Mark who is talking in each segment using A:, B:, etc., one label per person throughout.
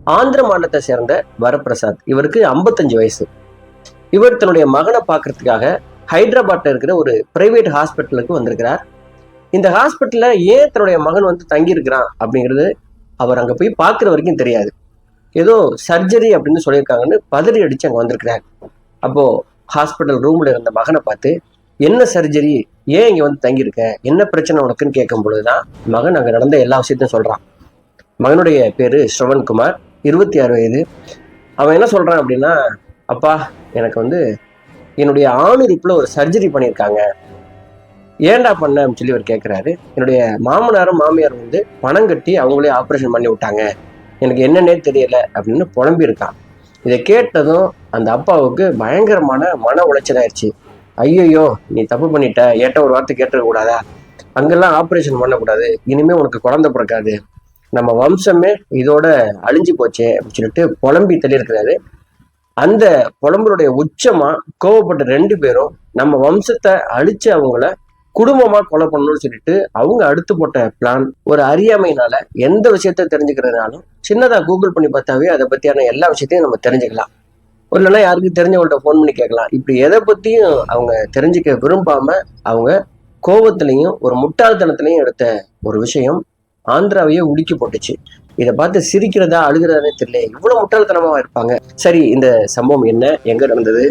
A: ஆந்திர மாநிலத்தை சேர்ந்த வரப்பிரசாத். இவருக்கு 55 வயசு. இவர் தன்னுடைய மகனை பார்க்கறதுக்காக ஹைதராபாத்ல இருக்கிற ஒரு பிரைவேட் ஹாஸ்பிட்டலுக்கு வந்திருக்கிறார். இந்த ஹாஸ்பிட்டல்ல ஏன் தன்னுடைய மகன் வந்து தங்கி இருக்கிறான் அப்படிங்கிறது அவர் அங்க போய் பார்க்குற வரைக்கும் தெரியாது. ஏதோ சர்ஜரி அப்படின்னு சொல்லியிருக்காங்கன்னு பதறி அடிச்சு அங்க வந்திருக்கிறார். அப்போ ஹாஸ்பிட்டல் ரூம்ல இருந்த மகனை பார்த்து, என்ன சர்ஜரி, ஏன் இங்க வந்து தங்கியிருக்க, என்ன பிரச்சனை உனக்குன்னு கேட்கும் பொழுதுதான் மகன் அங்க நடந்த எல்லா விஷயத்தையும் சொல்றான். மகனுடைய பேரு ஸ்ரவன்குமார், 26 வயது. அவன் என்ன சொல்றான் அப்படின்னா, அப்பா எனக்கு வந்து என்னுடைய ஆணுறுப்புல ஒரு சர்ஜரி பண்ணியிருக்காங்க. ஏன்டா பண்ண அப்படின்னு சொல்லி அவர் கேட்கிறாரு. என்னுடைய மாமனாரும் மாமியார் வந்து பணம் கட்டி அவங்களே ஆப்ரேஷன் பண்ணி விட்டாங்க, எனக்கு என்னன்னே தெரியல அப்படின்னு புலம்பி இருக்கான். இதை கேட்டதும் அந்த அப்பாவுக்கு பயங்கரமான மன உளைச்சல் ஆயிடுச்சு. ஐயோ நீ தப்பு பண்ணிட்ட, ஏட்ட ஒரு வார்த்தை கேட்டுக்க கூடாதா, அங்கெல்லாம் ஆப்ரேஷன் பண்ணக்கூடாது, இனிமே உனக்கு குழந்தை பிறக்காது, நம்ம வம்சமே இதோட அழிஞ்சு போச்சே அப்படின்னு சொல்லிட்டு புலம்பி தள்ளியிருக்கிறாரு. அந்த புலம்புடைய உச்சமா கோவப்பட்ட 2 பேரும் நம்ம வம்சத்தை அழிச்சு அவங்கள குடும்பமா கொலை பண்ணணும்னு சொல்லிட்டு அவங்க அடுத்து போட்ட பிளான். ஒரு அறியாமையினால எந்த விஷயத்த தெரிஞ்சுக்கிறதுனாலும் சின்னதா கூகுள் பண்ணி பார்த்தாவே அதை பத்தியான எல்லா விஷயத்தையும் நம்ம தெரிஞ்சுக்கலாம். இல்லைன்னா யாருக்கு தெரிஞ்சவங்கள்ட்ட ஃபோன் பண்ணி கேட்கலாம். இப்படி எதை பத்தியும் அவங்க தெரிஞ்சுக்க விரும்பாம அவங்க கோபத்திலையும் ஒரு முட்டாள்தனத்திலையும் எடுத்த ஒரு விஷயம் ஆந்திராவையே உலுக்கி போட்டுச்சு. இதை பார்த்து சிரிக்கிறதா அழுகிறதானே தெரியல, இவ்வளவு முட்டாள்தனமா இருப்பாங்க. சரி, இந்த சம்பவம் என்ன, எங்க நடந்தது,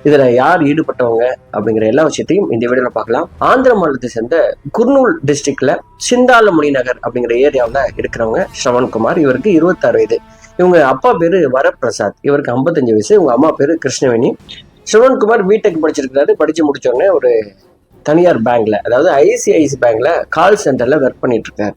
A: இதுல யார் ஈடுபட்டவங்க அப்படிங்கிற எல்லா விஷயத்தையும் இந்த வீடியோல பார்க்கலாம். ஆந்திர மாநிலத்தை சேர்ந்த குர்னூல் டிஸ்ட்ரிக்ட்ல சிந்தாலமுனி நகர் அப்படிங்கிற ஏரியாவில் இருக்கிறவங்க ஸ்ரவன்குமார். இவருக்கு 26 வயது. இவங்க அப்பா பேரு வரப்பிரசாத், இவருக்கு 55 வயசு. இவங்க அம்மா பேரு கிருஷ்ணவேணி. ஸ்ரவன்குமார் பிடெக் படிச்சிருக்கிறாரு. படிச்சு முடிச்சோடனே ஒரு தனியார் பேங்க்ல, அதாவது ஐசிஐசி பேங்க்ல கால் சென்டர்ல ஒர்க் பண்ணிட்டு இருக்காரு.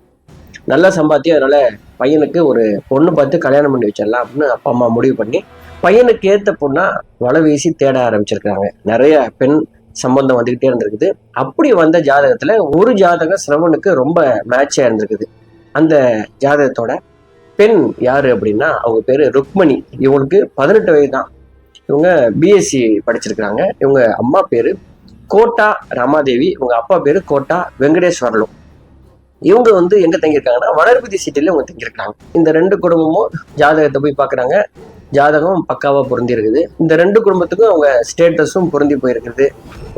A: நல்லா சம்பாத்தியம். அதனால பையனுக்கு ஒரு பொண்ணு பார்த்து கல்யாணம் பண்ணி வச்சிடலாம் அப்படின்னு அப்பா அம்மா முடிவு பண்ணி பையனுக்கு ஏத்த பொண்ணா வலை வீசி தேட ஆரம்பிச்சிருக்காங்க. நிறைய பெண் சம்பந்தம் வந்துகிட்டே இருந்திருக்குது. அப்படி வந்த ஜாதகத்துல ஒரு ஜாதகம் சிரவனுக்கு ரொம்ப மேட்சா இருந்திருக்குது. அந்த ஜாதகத்தோட பெண் யாரு அப்படின்னா அவங்க பேரு ருக்மணி. இவங்களுக்கு 18 வயது தான். இவங்க பிஎஸ்சி படிச்சிருக்காங்க. இவங்க அம்மா பேரு கோட்டா ரமாதேவி, இவங்க அப்பா பேரு கோட்டா வெங்கடேஸ்வரலு. இவங்க வந்து எங்க தங்கியிருக்காங்கன்னா வளர்பதி சிட்டில இவங்க தங்கியிருக்காங்க. இந்த 2 குடும்பமும் ஜாதகத்தை போய் பாக்குறாங்க. ஜாதகம் பக்காவா பொருந்தி இருக்குது. இந்த 2 குடும்பத்துக்கும் அவங்க ஸ்டேட்டஸும் பொருந்தி போயிருக்குது.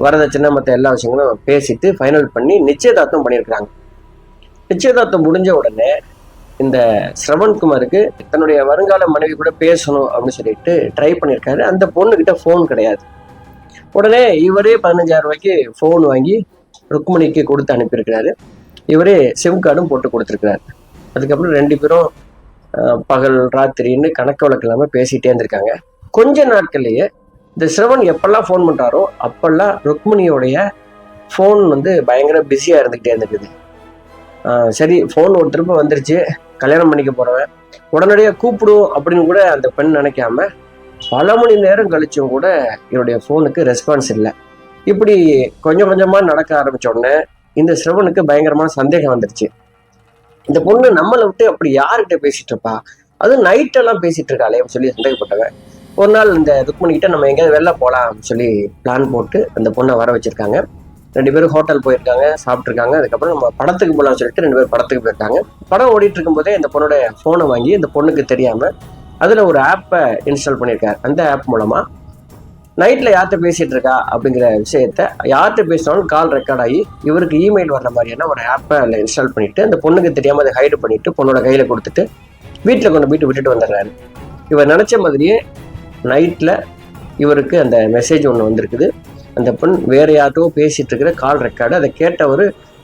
A: வரதட்சணை மற்ற எல்லா விஷயங்களும் பேசிட்டு ஃபைனல் பண்ணி நிச்சயதார்த்தம் பண்ணியிருக்கிறாங்க. நிச்சயதார்த்தம் முடிஞ்ச உடனே இந்த ஸ்ரவன்குமாருக்கு தன்னுடைய வருங்கால மனைவி கூட பேசணும் அப்படின்னு சொல்லிட்டு ட்ரை பண்ணியிருக்காரு. அந்த பொண்ணுகிட்ட ஃபோன் கிடையாது. உடனே இவரே 15,000 ரூபாய்க்கு ஃபோன் வாங்கி ருக்மணிக்கு கொடுத்து அனுப்பியிருக்கிறாரு. இவரே சிம் கார்டும் போட்டு கொடுத்துருக்கிறாரு. அதுக்கப்புறம் 2 பேரும் பகல் ராத்திரின்னு கணக்கு வழக்கு இல்லாமல் பேசிகிட்டே இருந்திருக்காங்க. கொஞ்ச நாட்கள்லேயே இந்த ஸ்ரவன் எப்பெல்லாம் ஃபோன் பண்ணுறாரோ அப்பெல்லாம் ருக்மணியோடைய ஃபோன் வந்து பயங்கர பிஸியாக இருந்துக்கிட்டே இருந்துக்குது. சரி, ஃபோன் ஒரு திரும்ப வந்துருச்சு, கல்யாணம் பண்ணிக்க போகிறவன் உடனடியாக கூப்பிடும் அப்படின்னு கூட அந்த பெண் நினைக்காம பல மணி நேரம் கழிச்சும் கூட என்னுடைய ஃபோனுக்கு ரெஸ்பான்ஸ் இல்லை. இப்படி கொஞ்சம் கொஞ்சமாக நடக்க ஆரம்பித்த உடனே இந்த ஸ்ரவனுக்கு பயங்கரமான சந்தேகம் வந்துருச்சு. இந்த பொண்ணு நம்மளை விட்டு அப்படி யார்கிட்ட பேசிட்டு இருப்பா, அதுவும் நைட்டெல்லாம் பேசிட்டு இருக்காளே அப்படின்னு சொல்லி சந்தேகப்பட்டவன் ஒரு நாள் இந்த ருக்மணி கிட்ட நம்ம எங்கேயாவது வெளில போகலாம் அப்படின்னு சொல்லி பிளான் போட்டு அந்த பொண்ணை வர வச்சிருக்காங்க. 2 பேரும் ஹோட்டல் போயிருக்காங்க, சாப்பிட்ருக்காங்க. அதுக்கப்புறம் நம்ம படத்துக்கு போகலாம்னு சொல்லிட்டு 2 பேரும் படத்துக்கு போயிருக்காங்க. படம் ஓடிட்டு இருக்கும் போதே இந்த பொண்ணோட ஃபோனை வாங்கி இந்த பொண்ணுக்கு தெரியாம அதுல ஒரு ஆப்பை இன்ஸ்டால் பண்ணியிருக்காரு. அந்த ஆப் மூலமா நைட்ல யார்கிட்ட பேசிட்டு இருக்கா அப்படிங்கிற விஷயத்த யார்கிட்ட பேசினாலும் கால் ரெக்கார்ட் ஆகி இவருக்கு இமெயில் வர்ற மாதிரியான ஒரு ஆப்பை அதில் இன்ஸ்டால் பண்ணிட்டு அந்த பொண்ணுக்கு தெரியாம அதை ஹைடு பண்ணிட்டு பொண்ணோட கையில கொடுத்துட்டு வீட்டில் கொண்டு போயிட்டு விட்டுட்டு வந்துடுறாரு. இவர் நினைச்ச மாதிரியே நைட்ல இவருக்கு அந்த மெசேஜ் ஒன்று வந்திருக்குது. அந்த பெண் வேற யார்ட்டோ பேசிட்டு இருக்கிற கால் ரெக்கார்டு. அதை கேட்டவர்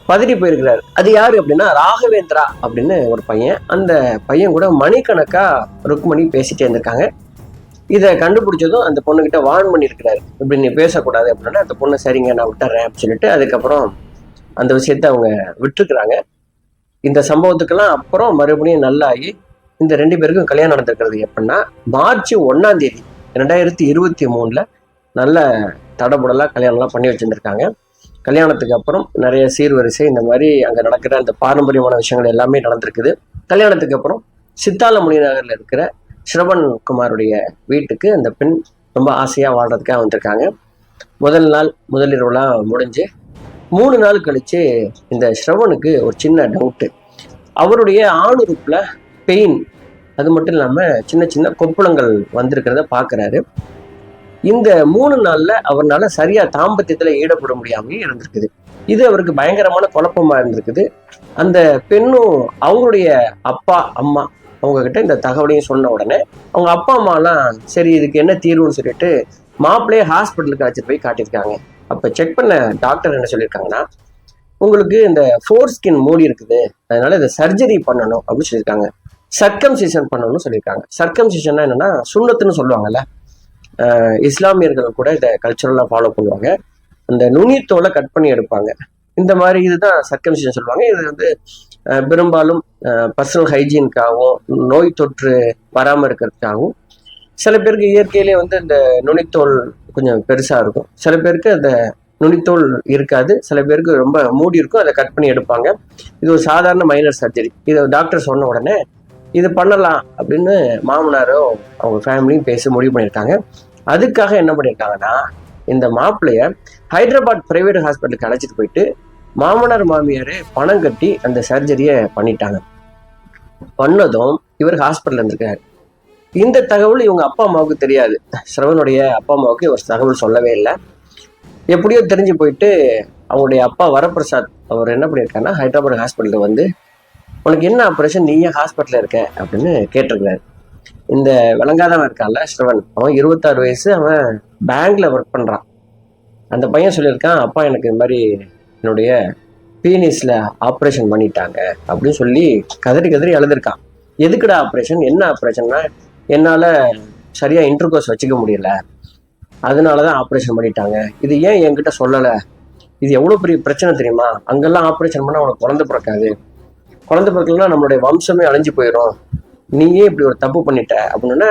A: பதறி போயிருக்கிறாரு. அது யாரு அப்படின்னா ராகவேந்திரா அப்படின்னு ஒரு பையன். அந்த பையன் கூட மணிக்கணக்கா ருக்மணி பேசிட்டே இருந்திருக்காங்க. இதை கண்டுபிடிச்சதும் அந்த பொண்ணுகிட்ட வார்ன் பண்ணியிருக்கிறாரு, இப்படி நீ பேசக்கூடாது அப்படின்னா. அந்த பொண்ணு சரிங்க நான் விட்டுறேன் அப்படின்னு சொல்லிட்டு அதுக்கப்புறம் அந்த விஷயத்த அவங்க விட்டுருக்குறாங்க. இந்த சம்பவத்துக்கெல்லாம் அப்புறம் மறுபடியும் நல்லாகி இந்த 2 பேருக்கும் கல்யாணம் நடந்திருக்கிறது எப்படின்னா மார்ச் 1ஆம் தேதி 2023 நல்ல தடபுடலா கல்யாணம்லாம் பண்ணி வச்சிருந்திருக்காங்க. கல்யாணத்துக்கு அப்புறம் நிறைய சீர்வரிசை இந்த மாதிரி அங்க நடக்கிற அந்த பாரம்பரியமான விஷயங்கள் எல்லாமே நடந்திருக்குது. கல்யாணத்துக்கு அப்புறம் சித்தாலமுனி நகர்ல இருக்கிற ஸ்ரவன்குமாருடைய வீட்டுக்கு அந்த பெண் ரொம்ப ஆசையா வாழ்றதுக்காக வந்திருக்காங்க. முதல் நாள் முதலிரவுலாம் முடிஞ்சு 3 நாள் கழிச்சு இந்த ஸ்ரவனுக்கு ஒரு சின்ன டவுட்டு. அவருடைய ஆணுறுப்புல பெயின் அது மட்டும் இல்லாம சின்ன சின்ன கொப்பளங்கள் வந்திருக்கிறத பாக்குறாரு. இந்த 3 நாள்ல அவரால் சரியா தாம்பத்தியத்துல ஈடுபட முடியாமலே இருந்திருக்குது. இது அவருக்கு பயங்கரமான குழப்பமா இருந்திருக்குது. அந்த பெண்ணும் அவங்களுடைய அப்பா அம்மா அவங்க கிட்ட இந்த தகவலையும் சொன்ன உடனே அவங்க அப்பா அம்மா எல்லாம் சரி இதுக்கு என்ன தீர்வுன்னு சொல்லிட்டு மாப்பிள்ளையே ஹாஸ்பிட்டலுக்கு அழைச்சிட்டு போய் காட்டியிருக்காங்க. அப்ப செக் பண்ண டாக்டர் என்ன சொல்லியிருக்காங்கன்னா, உங்களுக்கு இந்த ஃபோர் ஸ்கின் மூடி இருக்குது, அதனால இதை சர்ஜரி பண்ணணும் அப்படின்னு சொல்லியிருக்காங்க. சர்க்கம்சிஷன் பண்ணணும்னு சொல்லியிருக்காங்க. சர்க்கம்சிஷன்னா என்னன்னா சுண்ணத்துன்னு சொல்லுவாங்கல்ல, இஸ்லாமியர்கள் கூட இதை கல்ச்சுரலா ஃபாலோ பண்ணுவாங்க. அந்த நுனித்தோலை கட் பண்ணி எடுப்பாங்க. இந்த மாதிரி இதுதான் சர்க்கம்சிஷன் சொல்லுவாங்க. இது வந்து பெரும்பாலும் பர்சனல் ஹைஜீனுக்காகவும் நோய் தொற்று வராமல் இருக்கிறதுக்காகவும், சில பேருக்கு இயற்கையிலே வந்து இந்த நுனித்தோல் கொஞ்சம் பெருசா இருக்கும், சில பேருக்கு அந்த நுனித்தோல் இருக்காது, சில பேருக்கு ரொம்ப மூடி இருக்கும், அதை கட் பண்ணி எடுப்பாங்க. இது ஒரு சாதாரண மைனர் சர்ஜரி. இதை டாக்டர் சொன்ன உடனே இது பண்ணலாம் அப்படின்னு மாமனாரும் அவங்க ஃபேமிலியும் பேசி முடிவு பண்ணியிருக்காங்க. அதுக்காக என்ன பண்ணியிருக்காங்கன்னா, இந்த மாப்பிள்ளைய ஹைதராபாத் பிரைவேட் ஹாஸ்பிட்டலுக்கு அழைச்சிட்டு போயிட்டு மாமனார் மாமியார் பணம் கட்டி அந்த சர்ஜரியை பண்ணிட்டாங்க. பண்ணதும் இவர் ஹாஸ்பிட்டல் இருந்திருக்காரு. இந்த தகவல் இவங்க அப்பா அம்மாவுக்கு தெரியாது. சிரவனுடைய அப்பா அம்மாவுக்கு இவர் தகவல் சொல்லவே இல்லை. எப்படியோ தெரிஞ்சு போயிட்டு அவங்களுடைய அப்பா வரப்பிரசாத் அவர் என்ன பண்ணியிருக்காருன்னா, ஹைதராபாத் ஹாஸ்பிட்டலில் வந்து உனக்கு என்ன ஆப்ரேஷன், நீ ஏன் ஹாஸ்பிட்டலில் இருக்க அப்படின்னு கேட்டிருக்கிறாரு. இந்த விளங்காதவன் இருக்கான்ல ஸ்ரவன், அவன் 26 வயசு, அவன் பேங்க்ல ஒர்க் பண்ணுறான். அந்த பையன் சொல்லியிருக்கான், அப்பா எனக்கு இந்த மாதிரி என்னுடைய பீனிஸில் ஆப்ரேஷன் பண்ணிட்டாங்க அப்படின்னு சொல்லி கதறி கதறி அழுதுருக்கான். எதுக்குடா ஆப்ரேஷன், என்ன ஆப்ரேஷன்னா, என்னால் சரியாக இன்டர்கோர்ஸ் வச்சுக்க முடியல, அதனால தான் ஆப்ரேஷன் பண்ணிட்டாங்க. இது ஏன் என்கிட்ட சொல்லலை, இது எவ்வளோ பெரிய பிரச்சனை தெரியுமா, அங்கெல்லாம் ஆப்ரேஷன் பண்ணால் அவனுக்கு குழந்தை பிறக்காது, குழந்தை பிறக்கலன்னா நம்மளுடைய வம்சமே அழிஞ்சு போயிடும், நீயே இப்படி ஒரு தப்பு பண்ணிட்ட அப்படின்னா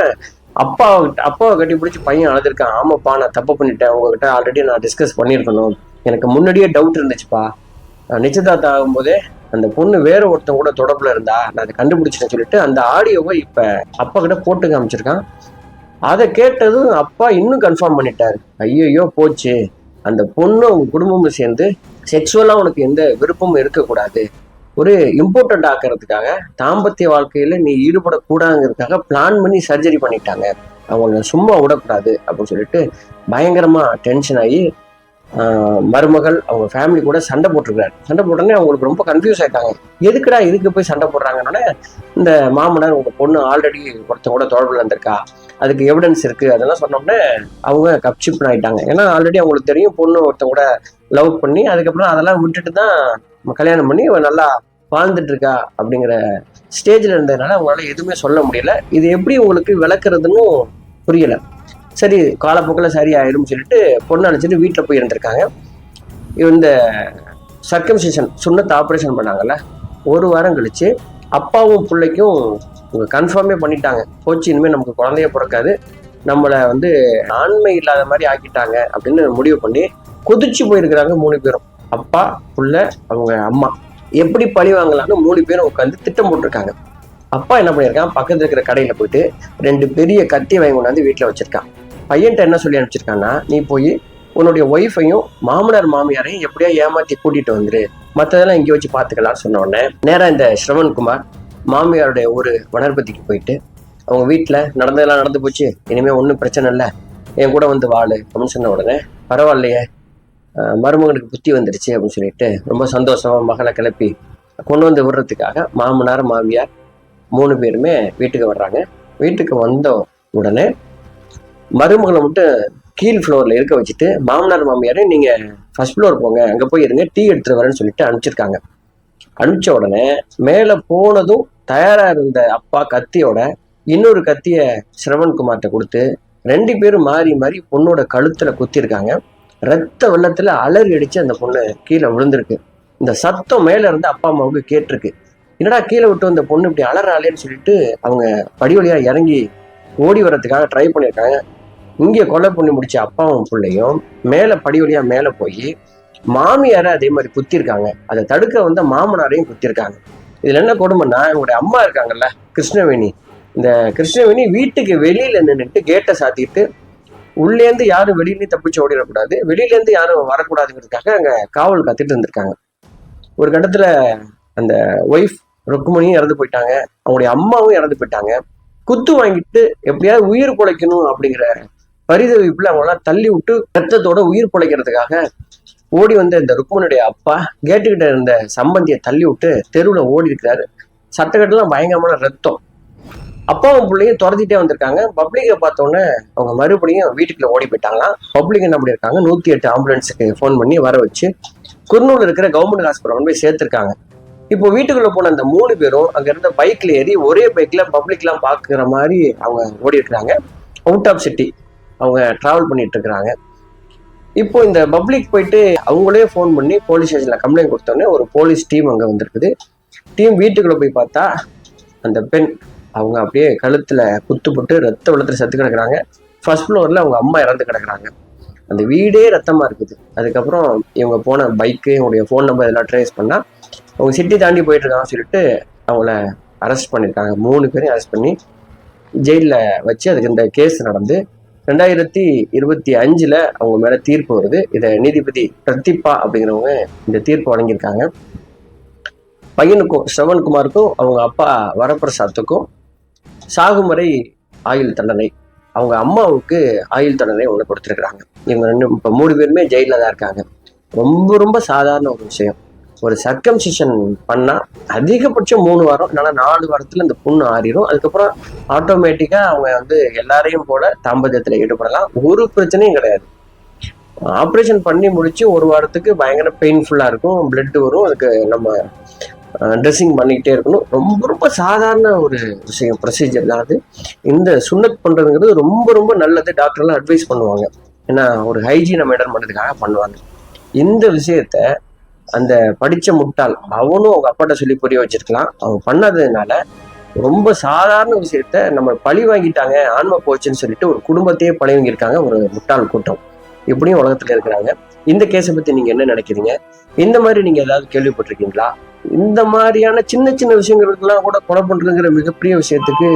A: அப்பாவை கட்டி பிடிச்சி பையன் அழுதுருக்கான். ஆமாப்பா நான் தப்பு பண்ணிட்டேன், உங்ககிட்ட ஆல்ரெடி நான் டிஸ்கஸ் பண்ணியிருக்கணும், எனக்கு முன்னாடியே டவுட் இருந்துச்சுப்பா, நிச்சயதார்த்தம் ஆகும்போதே அந்த பொண்ணு வேற ஒருத்தன் கூட தொடர்புல இருந்தா நான் அதை கண்டுபிடிச்சிட்டேன்னு சொல்லிட்டு அந்த ஆடியோவை இப்ப அப்பா கிட்ட போட்டு காமிச்சிருக்கான். அதை கேட்டதும் அப்பா இன்னும் கன்ஃபார்ம் பண்ணிட்டாரு, ஐயோ போச்சு, அந்த பொண்ணு உங்க குடும்பமும் சேர்ந்து செக்ஷுவலா உனக்கு எந்த விருப்பமும் இருக்கக்கூடாது, ஒரு இம்பார்ட்டன்ட் ஆக்கிறதுக்காக தாம்பத்திய வாழ்க்கையில நீ ஈடுபடக்கூடாதுங்கிறதுக்காக பிளான் பண்ணி சர்ஜரி பண்ணிட்டாங்க, அவங்க சும்மா விடக்கூடாது அப்படின்னு சொல்லிட்டு பயங்கரமா டென்ஷன் ஆகி மருமகள் அவங்க ஃபேமிலி கூட சண்டை போட்டிருக்காரு. சண்டை போட்டோன்னே அவங்களுக்கு ரொம்ப கன்ஃபியூஸ் ஆயிட்டாங்க. எதுக்குடா இதுக்கு போய் சண்டை போடுறாங்கன்னொன்னே, இந்த மாமனார் உங்க பொண்ணு ஆல்ரெடி ஒருத்தன் கூட தொடர்புல இருந்திருக்கா, அதுக்கு எவிடன்ஸ் இருக்கு, அதெல்லாம் சொன்னோம்னே அவங்க கப்சிப்னு ஆயிட்டாங்க. ஏன்னா ஆல்ரெடி அவங்களுக்கு தெரியும் பொண்ணு ஒருத்தன் கூட லவ் பண்ணி அதுக்கப்புறம் அதெல்லாம் விட்டுட்டு தான் கல்யாணம் பண்ணி நல்லா வாழ்ந்துட்டு இருக்கா அப்படிங்கிற ஸ்டேஜ்ல இருந்ததுனால அவங்களால எதுவுமே சொல்ல முடியல. இது எப்படி உங்களுக்கு விளக்குறதுன்னு புரியல. சரி காலப்போக்கில் சரி ஆயிடும் சொல்லிட்டு பொண்ணு அழைச்சிட்டு வீட்டில் போய் இருந்திருக்காங்க. இந்த சர்க்கம்சிஷன் சுண்ணத்தை ஆப்ரேஷன் பண்ணாங்கல்ல, ஒரு வாரம் கழிச்சு அப்பாவும் பிள்ளைக்கும் கன்ஃபார்மே பண்ணிட்டாங்க, போச்சு இனிமேல் நமக்கு குழந்தைய பிறக்காது, நம்மளை வந்து ஆண்மை இல்லாத மாதிரி ஆக்கிட்டாங்க அப்படின்னு முடிவு பண்ணி கொதிச்சு போயிருக்கிறாங்க 3 பேரும், அப்பா பிள்ளை அவங்க அம்மா. எப்படி பழி வாங்கலாம்னு 3 பேரும் உட்காந்து திட்டம் போட்டிருக்காங்க. அப்பா என்ன பண்ணியிருக்கான், பக்கத்துல இருக்கிற கடையில போயிட்டு 2 பெரிய கத்தி வாங்கி கொண்டாந்து வீட்டில் வச்சிருக்கான். பையன்ட்ட என்ன சொல்லி அனுப்பிச்சிருக்கான்னா, நீ போய் உன்னுடைய ஒய்ஃபையும் மாமனார் மாமியாரையும் எப்படியா ஏமாத்தி கூட்டிட்டு வந்துரு, மற்றதெல்லாம் இங்கே வச்சு பார்த்துக்கலாம்னு சொன்ன உடனே நேராக இந்த ஸ்ரவன்குமார் மாமியாருடைய ஒரு வனர்பதிக்கு போயிட்டு அவங்க வீட்டில் நடந்ததெல்லாம் நடந்து போச்சு, இனிமேல் ஒன்றும் பிரச்சனை இல்லை, என் கூட வந்து வாழு அப்படின்னு சொன்ன உடனே பரவாயில்லையே மருமகனுக்கு புத்தி வந்துடுச்சு அப்படின்னு சொல்லிட்டு ரொம்ப சந்தோஷமா மகளை கிளப்பி கொண்டு வந்து விடுறதுக்காக மாமனார் மாமியார் 3 பேருமே வீட்டுக்கு வர்றாங்க. வீட்டுக்கு வந்த உடனே மருமகளை மட்டும் கீழ் ஃப்ளோர்ல இருக்க வச்சுட்டு மாமனார் மாமியாரே நீங்க ஃபர்ஸ்ட் ஃப்ளோர் போங்க, அங்க போய் இருங்க, டீ எடுத்துட்டு வரேன்னு சொல்லிட்டு அனுப்பிச்சிருக்காங்க. அனுப்பிச்ச உடனே மேல போனதும் தயாரா இருந்த அப்பா கத்தியோட இன்னொரு கத்திய ஸ்ரவன்குமார்ட்ட கொடுத்து 2 பேரும் மாறி மாறி பொண்ணோட கழுத்துல குத்திருக்காங்க. ரத்த வெள்ளத்துல அலறி அடிச்சு அந்த பொண்ணு கீழே விழுந்திருக்கு. இந்த சத்தம் மேல இருந்து அப்பா அம்மாவுக்கு கேட்டிருக்கு. என்னடா கீழே விட்டு வந்த பொண்ணு இப்படி அலறாளேன்னு சொல்லிட்டு அவங்க படி வழியா இறங்கி ஓடி வர்றதுக்காக ட்ரை பண்ணியிருக்காங்க. இங்கே கொலை பண்ணி முடிச்ச அப்பாவும் பிள்ளையும் மேல படி வழியா மேல போய் மாமியாரை அதே மாதிரி குத்திருக்காங்க. அதை தடுக்க வந்த மாமனாரையும் குத்திருக்காங்க. இதுல என்ன கொடுமைன்னா, இவங்களுடைய அம்மா இருக்காங்கல்ல கிருஷ்ணவேணி, இந்த கிருஷ்ணவேணி வீட்டுக்கு வெளியில நின்றுட்டு கேட்டை சாத்திட்டு உள்ளேருந்து யாரும் வெளியிலேயும் தப்பிச்சு ஓடிடக்கூடாது, வெளியிலேருந்து யாரும் வரக்கூடாதுங்கிறதுக்காக அங்க காவல் காத்துட்டு இருந்திருக்காங்க. ஒரு கட்டத்துல அந்த ஒய்ஃப் ருக்மணியும் இறந்து போயிட்டாங்க, அவங்களுடைய அம்மாவும் இறந்து போயிட்டாங்க. குத்து வாங்கிட்டு எப்படியாவது உயிர் பிழைக்கணும் அப்படிங்கிற பரிதவிப்புல அவங்களாம் தள்ளி விட்டு ரத்தத்தோட உயிர் பிழைக்கிறதுக்காக ஓடி வந்த இந்த ருக்மனுடைய அப்பா கேட்டுக்கிட்ட இருந்த சம்பந்தியை தள்ளி விட்டு தெருவில் ஓடி இருக்கிறாரு. சட்டக்கட்டெல்லாம் பயங்கரமான ரத்தம். அப்பாவும் பிள்ளையும் துரத்திட்டே வந்திருக்காங்க. பப்ளிக்கை பார்த்தோன்னே அவங்க மறுபடியும் வீட்டுக்குள்ள ஓடி போயிட்டாங்களாம். பப்ளிக் என்ன பண்ணியிருக்காங்க, 108 ஆம்புலன்ஸுக்கு ஃபோன் பண்ணி வர வச்சு குர்னூல் இருக்கிற கவர்மெண்ட் ஹாஸ்பிட்டல் போய் சேர்த்திருக்காங்க. இப்போ வீட்டுக்குள்ள போன அந்த 3 பேரும் அங்க இருந்த பைக்ல ஏறி ஒரே பைக்ல பப்ளிக்லாம் பாக்குற மாதிரி அவங்க ஓடி இருக்கிறாங்க. அவுட் ஆஃப் சிட்டி அவங்க டிராவல் பண்ணிட்டு இருக்கிறாங்க. இப்போ இந்த பப்ளிக் போயிட்டு அவங்களே ஃபோன் பண்ணி போலீஸ் ஸ்டேஷன்ல கம்ப்ளைண்ட் கொடுத்தோடனே ஒரு போலீஸ் டீம் அங்க வந்திருக்குது. டீம் வீட்டுக்குள்ள போய் பார்த்தா அந்த பெண் அவங்க அப்படியே கழுத்துல குத்துப்பட்டு ரத்த வெள்ளத்துல செத்து கிடக்குறாங்க. ஃபர்ஸ்ட் ஃப்ளோர்ல அவங்க அம்மா இறந்து கிடக்குறாங்க. அந்த வீடே ரத்தமா இருக்குது. அதுக்கப்புறம் இவங்க போன பைக்கு, இவங்களுடைய ஃபோன் நம்பர் இதெல்லாம் ட்ரேஸ் பண்ணா அவங்க சிட்டி தாண்டி போயிட்டு இருக்காங்கன்னு சொல்லிட்டு அவங்கள அரெஸ்ட் பண்ணியிருக்காங்க. 3 பேரையும் அரெஸ்ட் பண்ணி ஜெயிலில் வச்சு அதுக்கு இந்த கேஸ் நடந்து 2025 அவங்க மேல தீர்ப்பு வருது. இதை நீதிபதி பிரதீபா அப்படிங்கிறவங்க இந்த தீர்ப்பு வழங்கியிருக்காங்க. பையனுக்கும் ஸ்ரவன்குமாருக்கும் அவங்க அப்பா வரப்பிரசாத்துக்கும் சாகுமுறை ஆயுள் தண்டனை, அவங்க அம்மாவுக்கு ஆயுள் தண்டனை ஒன்று கொடுத்துருக்குறாங்க. இவங்க 3 பேருமே ஜெயிலில் தான் இருக்காங்க. ரொம்ப ரொம்ப சாதாரண ஒரு விஷயம். ஒரு சர்க்கம்சிஷன் பண்ணா அதிகபட்சம் 3 வாரம், இல்லைன்னா 4 வாரத்துல இந்த புண்ணு ஆறிடும். அதுக்கப்புறம் ஆட்டோமேட்டிக்கா அவங்க எல்லாரையும் போல தாம்பத்தியத்துல ஈடுபடலாம். ஒரு பிரச்சனையும் கிடையாது. ஆப்ரேஷன் பண்ணி முடிச்சு 1 வாரத்துக்கு பயங்கர பெயின்ஃபுல்லா இருக்கும், பிளட் வரும், அதுக்கு நம்ம ட்ரெஸ்ஸிங் பண்ணிக்கிட்டே இருக்கணும். ரொம்ப ரொம்ப சாதாரண ஒரு விஷயம், ப்ரொசீஜர் தான் அது. இந்த சுண்ணத் பண்றதுங்கிறது ரொம்ப ரொம்ப நல்லது. டாக்டர்லாம் அட்வைஸ் பண்ணுவாங்க, ஏன்னா ஒரு ஹைஜீனை மெயின்டைன் பண்ணுறதுக்காக பண்ணுவாங்க. இந்த விஷயத்த அந்த படிச்ச முட்டாள் அவனும் அவங்க அப்பாட்ட சொல்லி புரிய வச்சிருக்கலாம். அவங்க பண்ணாததுனால ரொம்ப சாதாரண விஷயத்த நம்ம பழி வாங்கிட்டாங்க, ஆன்ம போச்சுன்னு சொல்லிட்டு ஒரு குடும்பத்தையே பழி வாங்கியிருக்காங்க ஒரு முட்டாள் கூட்டம். இப்படியும் உலகத்துல இருக்கிறாங்க. இந்த கேஸை பத்தி நீங்க என்ன நினைக்கிறீங்க? இந்த மாதிரி நீங்க ஏதாவது கேள்விப்பட்டிருக்கீங்களா? இந்த மாதிரியான சின்ன சின்ன விஷயங்களுக்கெல்லாம் கூட கொலை பண்றதுங்கிற மிகப்பெரிய விஷயத்துக்கு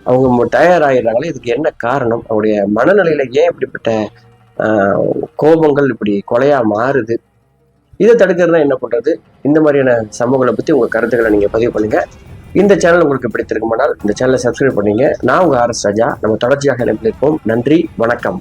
A: அவங்க தயாராகிடுறாங்களே, இதுக்கு என்ன காரணம்? அவருடைய மனநிலையில ஏன் இப்படிப்பட்ட கோபங்கள் இப்படி கொலையா மாறுது? இதை தடுக்கிறதுனா என்ன பண்றது? இந்த மாதிரியான சம்பவங்களை பத்தி உங்க கருத்துக்களை நீங்க பதிவு பண்ணுங்க. இந்த சேனல் உங்களுக்கு பிடித்திருக்குமானால் இந்த சேனலை சப்ஸ்கிரைப் பண்ணீங்க. நான் உங்க RS ராஜா. நம்ம தொடர்ச்சியாக இணைப்பில் இருப்போம். நன்றி, வணக்கம்.